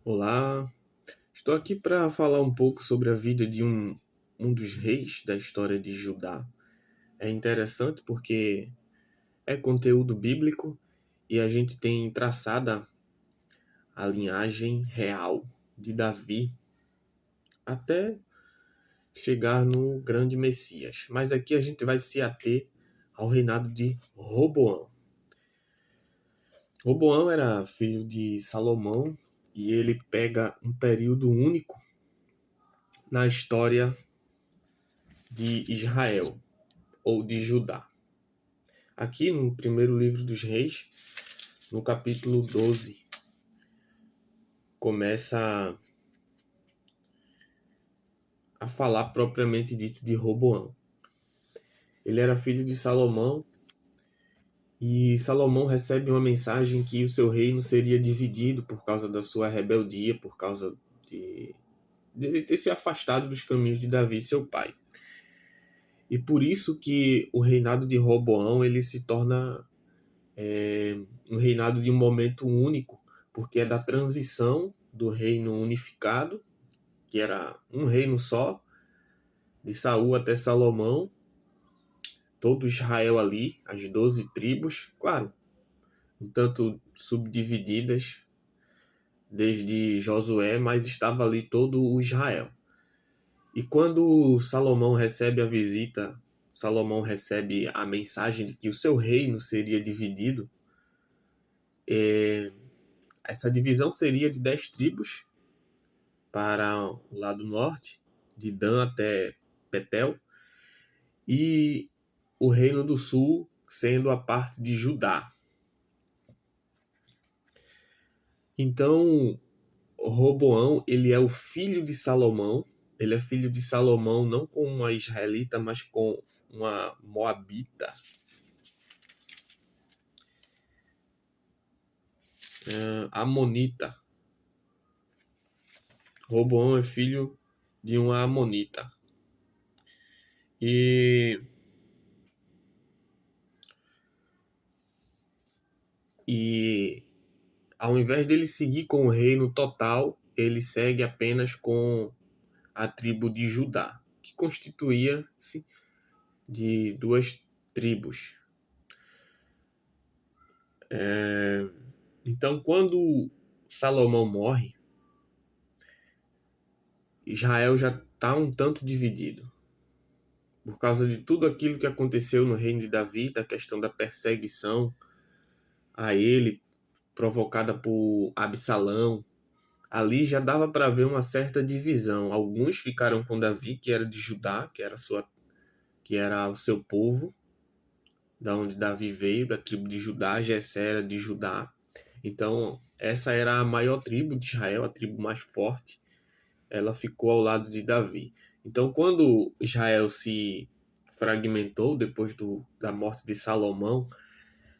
Olá, estou aqui para falar um pouco sobre a vida de um dos reis da história de Judá. É interessante porque é conteúdo bíblico e a gente tem traçada a linhagem real de Davi até chegar no grande Messias. Mas aqui a gente vai se ater ao reinado de Roboão. Roboão era filho de Salomão e ele pega um período único na história de Israel ou de Judá. Aqui no primeiro livro dos Reis, no capítulo 12, começa a falar propriamente dito de Roboão. Ele era filho de Salomão e Salomão recebe uma mensagem que o seu reino seria dividido por causa da sua rebeldia, por causa de ele ter se afastado dos caminhos de Davi, seu pai. E por isso que o reinado de Roboão ele se torna um reinado de um momento único, porque é da transição do reino unificado, que era um reino só, de Saul até Salomão, todo Israel ali, as 12 tribos, claro, um tanto subdivididas desde Josué, mas estava ali todo o Israel. E quando Salomão recebe a visita, Salomão recebe a mensagem de que o seu reino seria dividido, essa divisão seria de 10 tribos para o lado norte, de Dan até Betel, e o reino do sul sendo a parte de Judá. Então, Roboão, ele é o filho de Salomão. Ele é filho de Salomão não com uma israelita, mas com uma moabita. Amonita. Roboão é filho de uma amonita. E ao invés dele seguir com o reino total, ele segue apenas com a tribo de Judá, que constituía-se de duas tribos. Então, quando Salomão morre, Israel já está um tanto dividido. Por causa de tudo aquilo que aconteceu no reino de Davi, da questão da perseguição a ele, provocada por Absalão, ali já dava para ver uma certa divisão. Alguns ficaram com Davi, que era de Judá, que era o seu povo, da onde Davi veio, da tribo de Judá. Jessé era de Judá. Então, essa era a maior tribo de Israel, a tribo mais forte. Ela ficou ao lado de Davi. Então, quando Israel se fragmentou depois da morte de Salomão,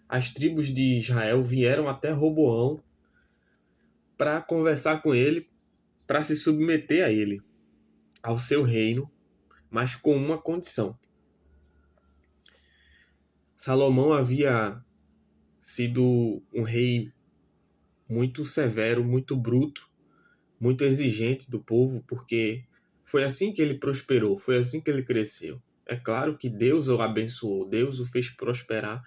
as tribos de Israel vieram até Roboão para conversar com ele, para se submeter a ele, ao seu reino, mas com uma condição. Salomão havia sido um rei muito severo, muito bruto, muito exigente do povo, porque foi assim que ele prosperou, foi assim que ele cresceu. É claro que Deus o abençoou, Deus o fez prosperar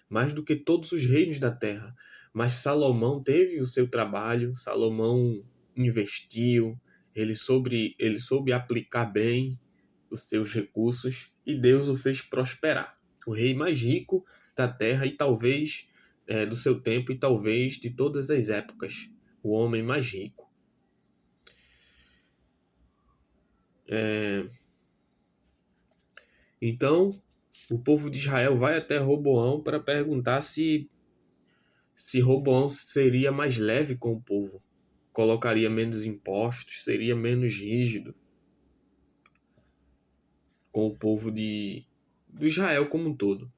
mais do que todos os reinos da terra. Mas Salomão teve o seu trabalho, Salomão investiu, ele soube aplicar bem os seus recursos e Deus o fez prosperar. O rei mais rico da terra e talvez do seu tempo e talvez de todas as épocas. O homem mais rico. Então, o povo de Israel vai até Roboão para perguntar se Roboão seria mais leve com o povo, colocaria menos impostos, seria menos rígido com o povo do Israel como um todo.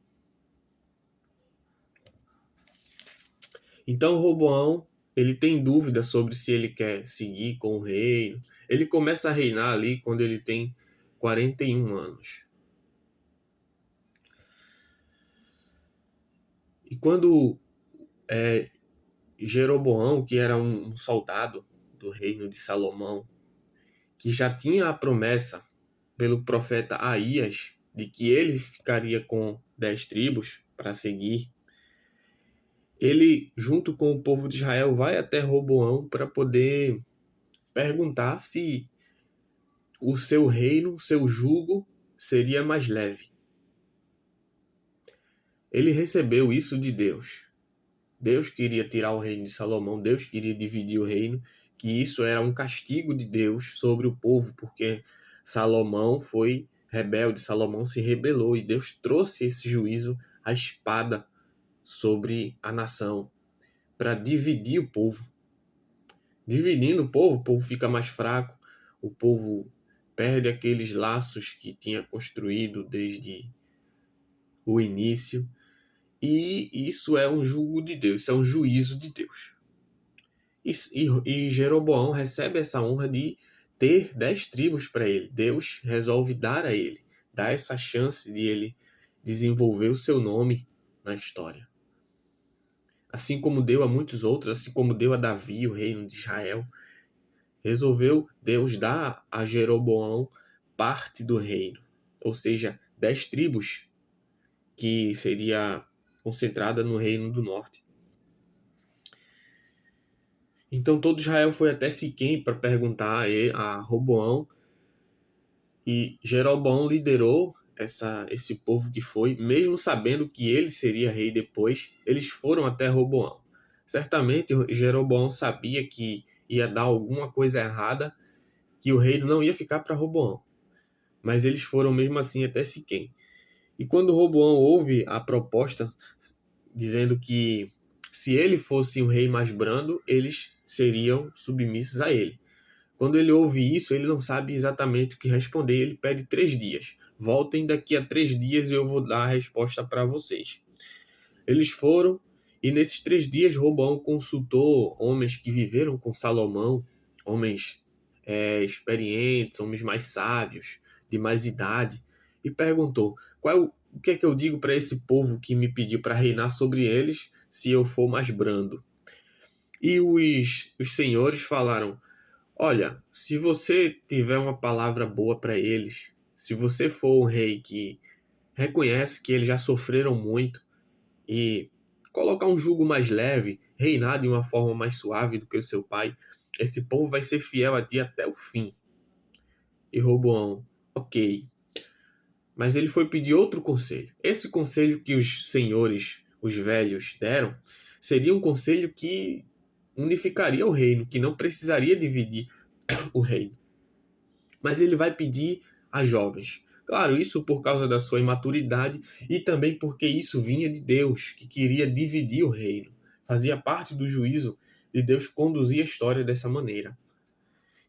Então, Roboão, ele tem dúvida sobre se ele quer seguir com o reino. Ele começa a reinar ali quando ele tem 41 anos. E quando Jeroboão, que era um soldado do reino de Salomão, que já tinha a promessa pelo profeta Aías de que ele ficaria com 10 tribos para seguir, ele, junto com o povo de Israel, vai até Roboão para poder perguntar se o seu reino, o seu jugo, seria mais leve. Ele recebeu isso de Deus. Deus queria tirar o reino de Salomão, Deus queria dividir o reino, que isso era um castigo de Deus sobre o povo, porque Salomão foi rebelde, Salomão se rebelou e Deus trouxe esse juízo, a espada, sobre a nação, para dividir o povo. Dividindo o povo fica mais fraco, o povo perde aqueles laços que tinha construído desde o início. E isso é um jugo de Deus, isso é um juízo de Deus. E Jeroboão recebe essa honra de ter 10 tribos para ele. Deus resolve dar a ele, dar essa chance de ele desenvolver o seu nome na história. Assim como deu a muitos outros, assim como deu a Davi, o reino de Israel, resolveu Deus dar a Jeroboão parte do reino, ou seja, 10 tribos, que seria concentrada no reino do norte. Então todo Israel foi até Siquém para perguntar a Roboão, e Jeroboão liderou esse povo que foi, mesmo sabendo que ele seria rei depois, eles foram até Roboão. Certamente Jeroboão sabia que ia dar alguma coisa errada, que o reino não ia ficar para Roboão. Mas eles foram mesmo assim até Siquém. E quando Roboão ouve a proposta, dizendo que se ele fosse um rei mais brando, eles seriam submissos a ele. Quando ele ouve isso, ele não sabe exatamente o que responder, ele pede 3 dias. Voltem daqui a 3 dias e eu vou dar a resposta para vocês. Eles foram, e nesses 3 dias Roboão consultou homens que viveram com Salomão, homens experientes, homens mais sábios, de mais idade, e perguntou: o que é que eu digo para esse povo que me pediu para reinar sobre eles se eu for mais brando? E os senhores falaram: olha, se você tiver uma palavra boa para eles, se você for um rei que reconhece que eles já sofreram muito e colocar um jugo mais leve, reinar de uma forma mais suave do que o seu pai, esse povo vai ser fiel a ti até o fim. E Roboão: ok. Mas ele foi pedir outro conselho. Esse conselho que os senhores, os velhos, deram, seria um conselho que unificaria o reino, que não precisaria dividir o reino. Mas ele vai pedir a jovens. Claro, isso por causa da sua imaturidade e também porque isso vinha de Deus, que queria dividir o reino. Fazia parte do juízo de Deus conduzir a história dessa maneira.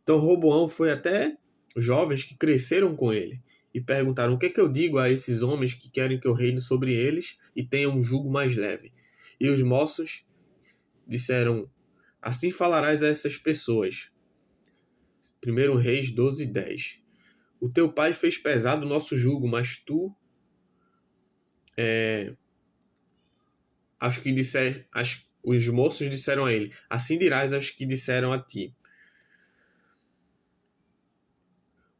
Então Roboão foi até jovens que cresceram com ele e perguntaram: o que é que eu digo a esses homens que querem que eu reine sobre eles e tenha um jugo mais leve? E os moços disseram: assim falarás a essas pessoas. 1 Reis 12:10. O teu pai fez pesado o nosso jugo, mas tu, os moços disseram a ele: assim dirás aos que disseram a ti: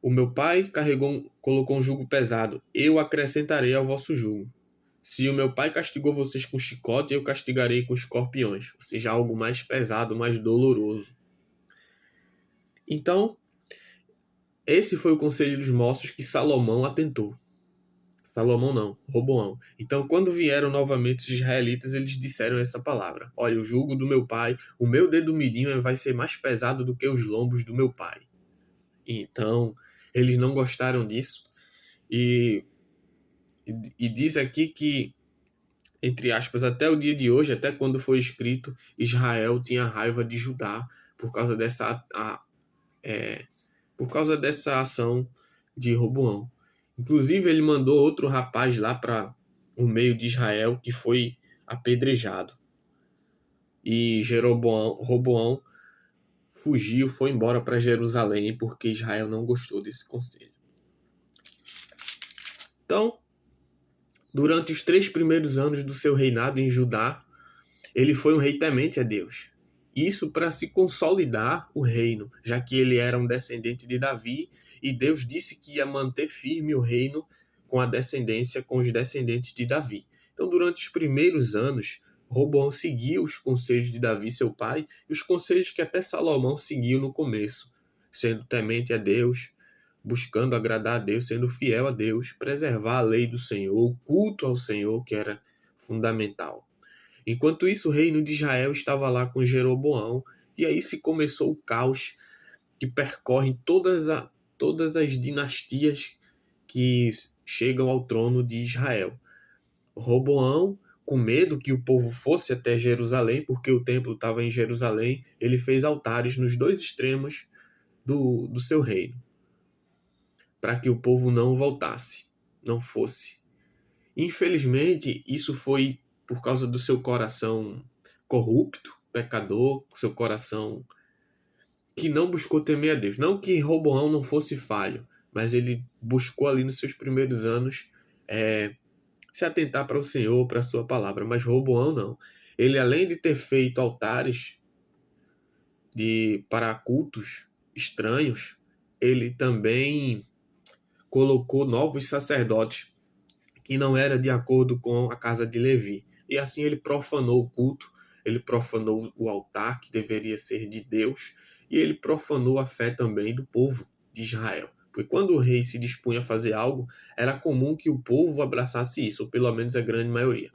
o meu pai colocou um jugo pesado, eu acrescentarei ao vosso jugo. Se o meu pai castigou vocês com chicote, eu castigarei com escorpiões, ou seja, algo mais pesado, mais doloroso. Então, esse foi o conselho dos moços que Salomão atentou. Salomão não, Roboão. Então, quando vieram novamente os israelitas, eles disseram essa palavra: olha, o jugo do meu pai, o meu dedo midinho vai ser mais pesado do que os lombos do meu pai. Então, eles não gostaram disso. E diz aqui que, entre aspas, até o dia de hoje, até quando foi escrito, Israel tinha raiva de Judá por causa dessa ação de Roboão. Inclusive, ele mandou outro rapaz lá para o meio de Israel que foi apedrejado. E Roboão fugiu, foi embora para Jerusalém porque Israel não gostou desse conselho. Então, durante os 3 primeiros anos do seu reinado em Judá, ele foi um rei temente a Deus. Isso para se consolidar o reino, já que ele era um descendente de Davi e Deus disse que ia manter firme o reino com a descendência, com os descendentes de Davi. Então, durante os primeiros anos, Roboão seguiu os conselhos de Davi, seu pai, e os conselhos que até Salomão seguiu no começo, sendo temente a Deus, buscando agradar a Deus, sendo fiel a Deus, preservar a lei do Senhor, o culto ao Senhor, que era fundamental. Enquanto isso, o reino de Israel estava lá com Jeroboão, e aí se começou o caos que percorre todas as dinastias que chegam ao trono de Israel. Roboão, com medo que o povo fosse até Jerusalém, porque o templo estava em Jerusalém, ele fez altares nos dois extremos do seu reino, para que o povo não voltasse, não fosse. Infelizmente, isso foi por causa do seu coração corrupto, pecador, seu coração que não buscou temer a Deus. Não que Roboão não fosse falho, mas ele buscou ali nos seus primeiros anos se atentar para o Senhor, para a sua palavra. Mas Roboão não. Ele, além de ter feito altares para cultos estranhos, ele também colocou novos sacerdotes que não era de acordo com a casa de Levi. E assim ele profanou o culto, ele profanou o altar que deveria ser de Deus, e ele profanou a fé também do povo de Israel. Porque quando o rei se dispunha a fazer algo, era comum que o povo abraçasse isso, ou pelo menos a grande maioria.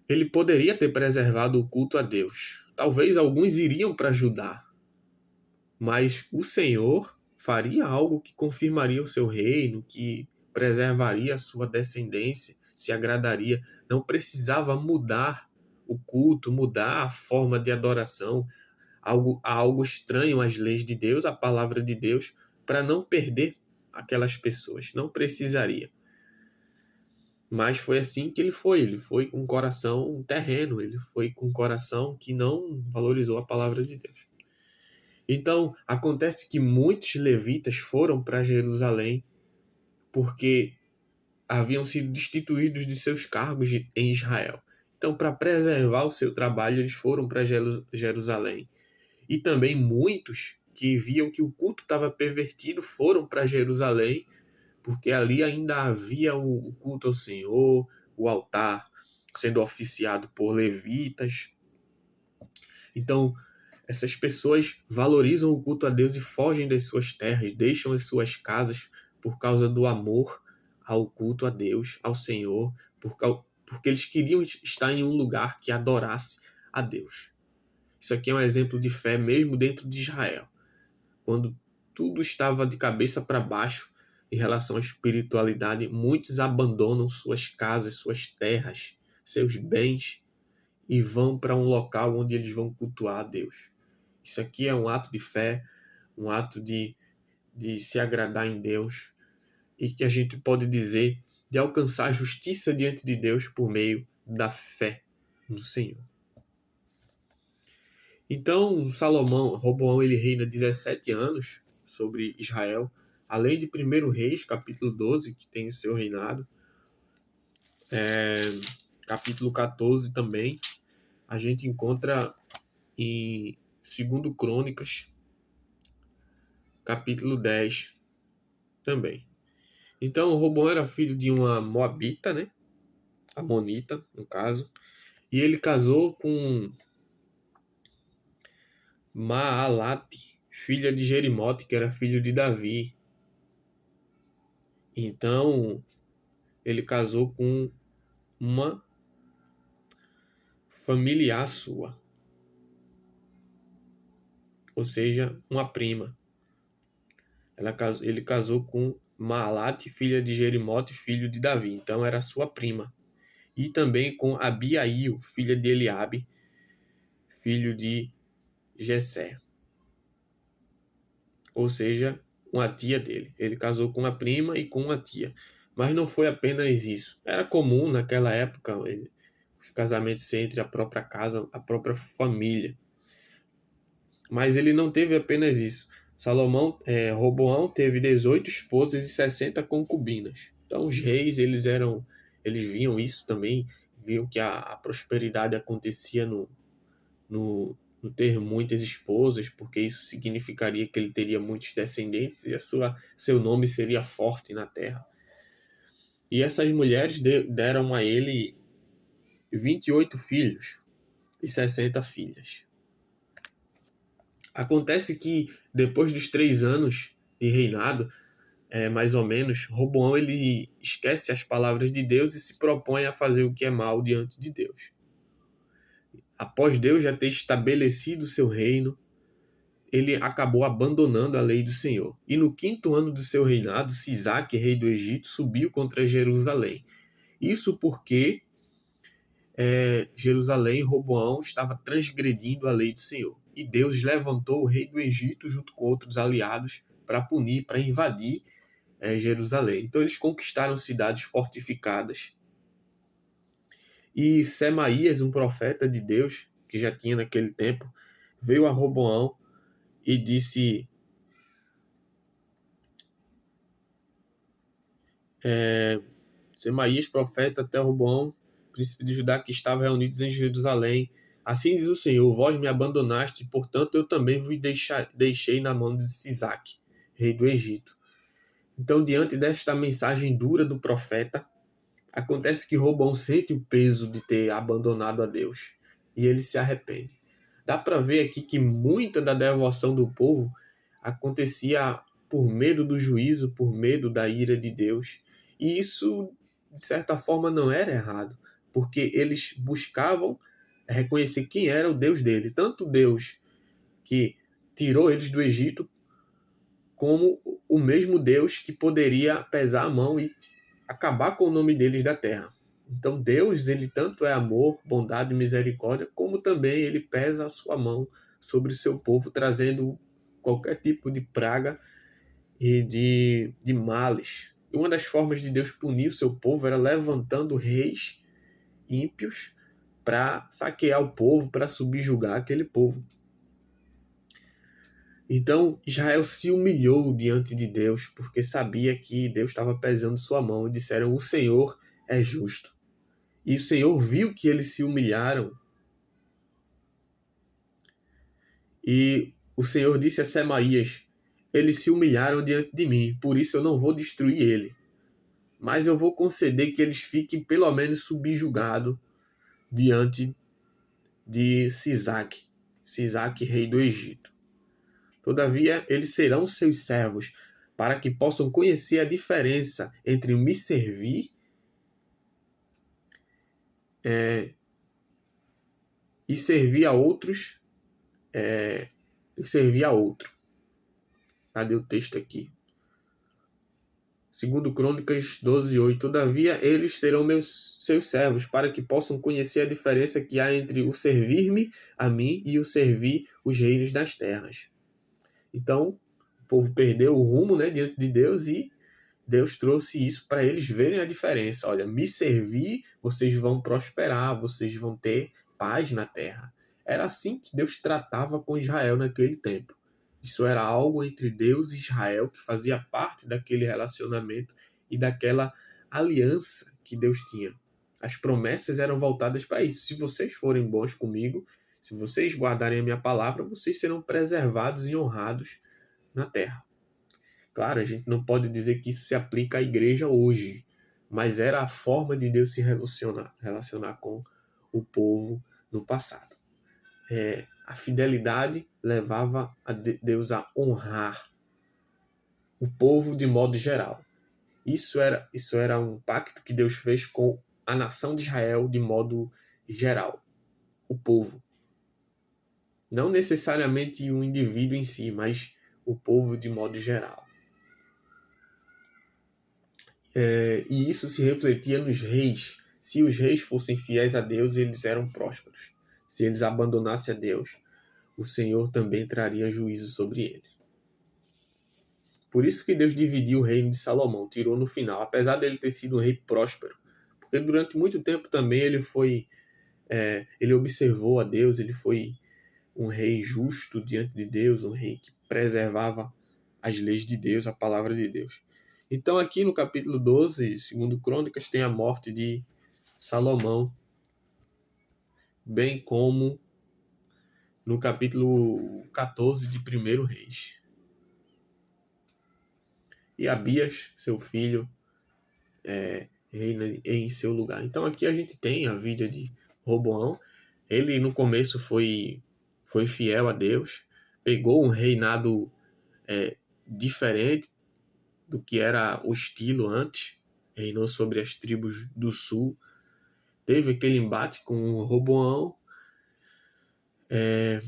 Ele poderia ter preservado o culto a Deus. Talvez alguns iriam para Judá, mas o Senhor faria algo que confirmaria o seu reino, que preservaria a sua descendência, se agradaria. Não precisava mudar o culto, mudar a forma de adoração, algo estranho às leis de Deus, à palavra de Deus, para não perder aquelas pessoas. Não precisaria. Mas foi assim que ele foi com um coração terreno, ele foi com um coração que não valorizou a palavra de Deus. Então, acontece que muitos levitas foram para Jerusalém porque haviam sido destituídos de seus cargos em Israel. Então, para preservar o seu trabalho, eles foram para Jerusalém. E também muitos que viam que o culto estava pervertido foram para Jerusalém, porque ali ainda havia o culto ao Senhor, o altar sendo oficiado por levitas. Então, essas pessoas valorizam o culto a Deus e fogem das suas terras, deixam as suas casas por causa do amor ao culto a Deus, ao Senhor, porque eles queriam estar em um lugar que adorasse a Deus. Isso aqui é um exemplo de fé mesmo dentro de Israel. Quando tudo estava de cabeça para baixo em relação à espiritualidade, muitos abandonam suas casas, suas terras, seus bens e vão para um local onde eles vão cultuar a Deus. Isso aqui é um ato de fé, um ato de se agradar em Deus e que a gente pode dizer de alcançar a justiça diante de Deus por meio da fé no Senhor. Então, Roboão, ele reina 17 anos sobre Israel, além de 1 Reis, capítulo 12, que tem o seu reinado, capítulo 14 também, a gente encontra em 2 Crônicas, capítulo 10 também. Então, Roboão era filho de uma moabita, né? Amonita, no caso, e ele casou com Maalate, filha de Jerimote, que era filho de Davi. Então, ele casou com uma familiar sua, ou seja, uma prima. Ele casou com Maalate, filha de Jerimote, filho de Davi. Então, era sua prima. E também com Abiail, filha de Eliabe, filho de Jessé. Ou seja, uma tia dele. Ele casou com uma prima e com uma tia. Mas não foi apenas isso. Era comum naquela época os casamentos ser entre a própria casa, a própria família. Mas ele não teve apenas isso. Roboão teve 18 esposas e 60 concubinas. Então os reis, eles viam isso também, viam que a prosperidade acontecia no ter muitas esposas, porque isso significaria que ele teria muitos descendentes e seu nome seria forte na terra. E essas mulheres deram a ele 28 filhos e 60 filhas. Acontece que depois dos 3 anos de reinado, mais ou menos, Roboão ele esquece as palavras de Deus e se propõe a fazer o que é mal diante de Deus. Após Deus já ter estabelecido o seu reino, ele acabou abandonando a lei do Senhor. E no 5º ano do seu reinado, Sisaque, rei do Egito, subiu contra Jerusalém. Isso porque Jerusalém, Roboão, estava transgredindo a lei do Senhor. E Deus levantou o rei do Egito junto com outros aliados para punir, para invadir Jerusalém. Então eles conquistaram cidades fortificadas. E Semaías, um profeta de Deus, que já tinha naquele tempo, veio a Roboão e disse: Semaías, profeta, até Roboão, príncipe de Judá, que estavam reunidos em Jerusalém. Assim diz o Senhor: vós me abandonaste, portanto eu também vos deixei na mão de Sisaque, rei do Egito. Então, diante desta mensagem dura do profeta, acontece que Roboão sente o peso de ter abandonado a Deus e ele se arrepende. Dá para ver aqui que muita da devoção do povo acontecia por medo do juízo, por medo da ira de Deus. E isso, de certa forma, não era errado, porque eles buscavam reconhecer quem era o Deus dele. Tanto Deus que tirou eles do Egito, como o mesmo Deus que poderia pesar a mão e acabar com o nome deles da terra. Então Deus, ele tanto é amor, bondade e misericórdia, como também ele pesa a sua mão sobre o seu povo, trazendo qualquer tipo de praga e de males. E uma das formas de Deus punir o seu povo era levantando reis ímpios para saquear o povo, para subjugar aquele povo. Então Israel se humilhou diante de Deus, porque sabia que Deus estava pesando sua mão, e disseram: o Senhor é justo. E o Senhor viu que eles se humilharam. E o Senhor disse a Semaías: eles se humilharam diante de mim, por isso eu não vou destruir ele. Mas eu vou conceder que eles fiquem pelo menos subjugados diante de Sisaque, rei do Egito. Todavia, eles serão seus servos, para que possam conhecer a diferença entre me servir e servir a outros, e servir a outro. Cadê o texto aqui? 2 Crônicas 12:8. Todavia, eles serão seus servos, para que possam conhecer a diferença que há entre o servir-me a mim e o servir os reinos das terras. Então, o povo perdeu o rumo, diante de Deus, e Deus trouxe isso para eles verem a diferença. Olha, me servir, vocês vão prosperar, vocês vão ter paz na terra. Era assim que Deus tratava com Israel naquele tempo. Isso era algo entre Deus e Israel, que fazia parte daquele relacionamento e daquela aliança que Deus tinha. As promessas eram voltadas para isso. Se vocês forem bons comigo, se vocês guardarem a minha palavra, vocês serão preservados e honrados na terra. Claro, a gente não pode dizer que isso se aplica à igreja hoje, mas era a forma de Deus se relacionar com o povo no passado. A fidelidade levava a Deus a honrar o povo de modo geral. Isso era um pacto que Deus fez com a nação de Israel de modo geral. O povo. Não necessariamente um indivíduo em si, mas o povo de modo geral. E isso se refletia nos reis. Se os reis fossem fiéis a Deus, eles eram prósperos. Se eles abandonassem a Deus, o Senhor também traria juízo sobre eles. Por isso que Deus dividiu o reino de Salomão, tirou no final, apesar dele ter sido um rei próspero. Porque durante muito tempo também ele observou a Deus, ele foi um rei justo diante de Deus, um rei que preservava as leis de Deus, a palavra de Deus. Então aqui no capítulo 12, 2 Crônicas, tem a morte de Salomão bem como no capítulo 14 de 1 Reis. E Abias, seu filho, reina em seu lugar. Então aqui a gente tem a vida de Roboão. Ele no começo foi fiel a Deus, pegou um reinado diferente do que era o estilo antes, reinou sobre as tribos do sul, teve aquele embate com o Roboão,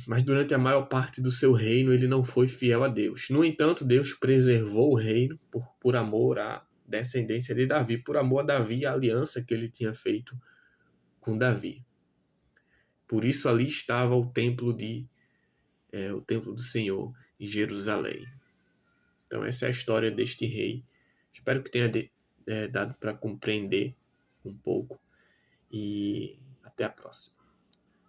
mas durante a maior parte do seu reino ele não foi fiel a Deus. No entanto, Deus preservou o reino por amor à descendência de Davi, por amor a Davi e a aliança que ele tinha feito com Davi. Por isso ali estava o templo do Senhor em Jerusalém. Então essa é a história deste rei. Espero que tenha dado para compreender um pouco. E até a próxima.